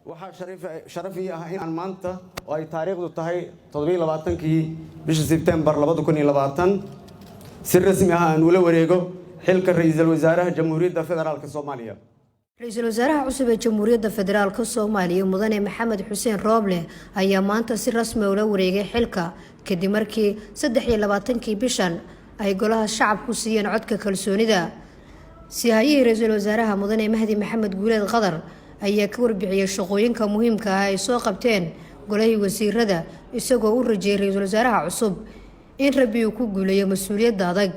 waxaa sharaf ii ah in aan maanta oo ay taariikhdu tahay 27kii bisha Sebtembar 2020 si rasmi ah aan ula wareego xilka ra'iisul wasaaraha Jamhuuriyadda Federaalka Soomaaliya. Ra'iisul wasaaraha cusub ee Jamhuuriyadda Federaalka Soomaaliya Mudane Maxamed Xuseen Rooble ayaa maanta si rasmi ah ula wareegay xilka kadib markii 23kii bishan ay golaha shacabku siiyeen codka kalsoonida. Siyaayihii ra'iisul wasaaraha Mudane Mahdi Maxamed Guuleed Qadar ayaa ka warbixiyay shaqooyinka muhiimka ah ay soo qabteen golahii wasiirada isagoo u rajeeyay ra'iisul wasaaraha cusub in Rabbi uu ku guuleeyo mas'uuliyadda adag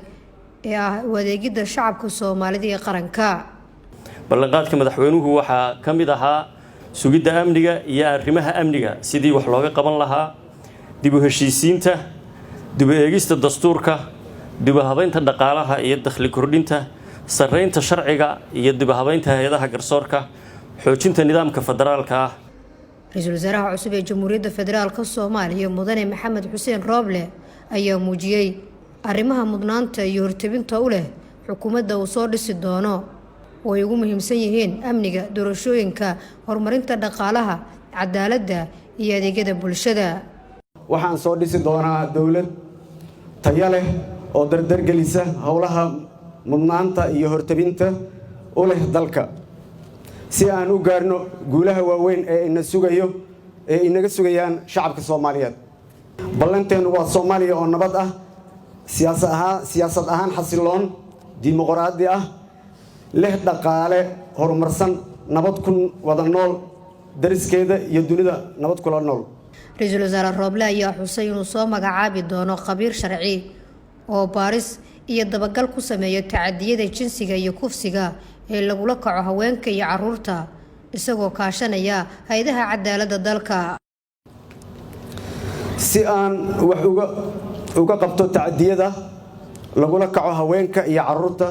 ee ah wadeegida shacabka Soomaalida ee qaranka. ballanqaadka madaxweynuhu waxaa ka mid ahaa sugidda amniga iyo arrimaha amniga sidii wax looga qaban lahaa dib u heshiisiinta dib u eegista dastuurka dib u habeynta dhaqaalaha iyo dakhli kordhinta sareynta sharciga iyo dib u habeynta hay'adaha garsoorka xoojinta nidaamka federaalka ah. Ra'iisul wasaaraha cusub ee Jamhuuriyadda Federaalka Soomaaliya Mudane Maxamed Xuseen Rooble ayaa muujiyay arrimaha mudnaanta iyo hortebinta u leh xukuumadda uu soo dhisi doono oo ay ugu muhiimsan yihiin amniga, doorashooyinka, horumarinta dhaqaalaha, cadaaladda iyo adeegyada bulshada. Waxaan soo dhisi doonaa dawlad tayo leh oo dardar gelisa howlaha mudnaanta iyo hortebinta u leh dalka si aan u gaarno guulaha waaweyn ee inaga sugayaan shacabka Soomaaliyeed. ballanteenu waa Soomaaliya oo nabad ah, siyaasad ahaan xasiloon, dimuqraadi ah, leh dhaqaale horumarsan, nabad ku wada nool dariskeeda iyo dunida nabad kula nool. Ra'iisul wasaare Rooble ayaa xusay inuu soo magacaabi doono khabiir sharci oo baaris iyo dabagal ku sameeyo tacadiyada jinsiga iyo kufsiga ee lagula kaco haweenka iyo carruurta isagoo kaashanaya hay'adaha cadaaladda dalka si aan wax uga qabto tacadiyada lagula kaco haweenka iyo carruurta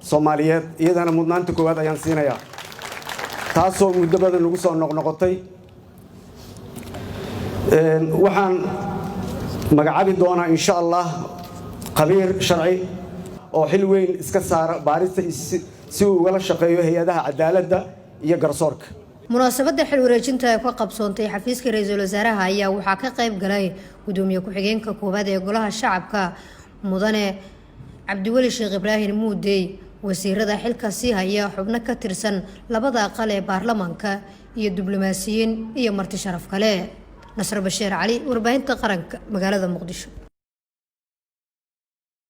Soomaaliyeed iyadana mudnaanta koowaad ayaan siinayaa taasoo muddo badan lagu soo noqnoqotay. waxaan magacaabi doonaa insha Allah khabiir sharci oo xil weyn iska saara baarista si uu uga shaqeeyo hay'adaha cadaaladda iyo garsoorka. munaasabadda xil wareejinta ee ka qabsoontay xafiiska ra'iisul wasaaraha ayaa waxaa ka qayb galay gudoomiye ku-xigeenka koowaad ee golaha shacabka Mudane Cabdiweli Sheekh Ibraahim Muudey, wasiirada xilka sii haya xubno ka tirsan labada aqal ee baarlamaanka iyo diblomaasiyiin iyo marti sharaf kale. Nasr Bashiir Cali, warbaahinta qaranka magaalada Muqdisho.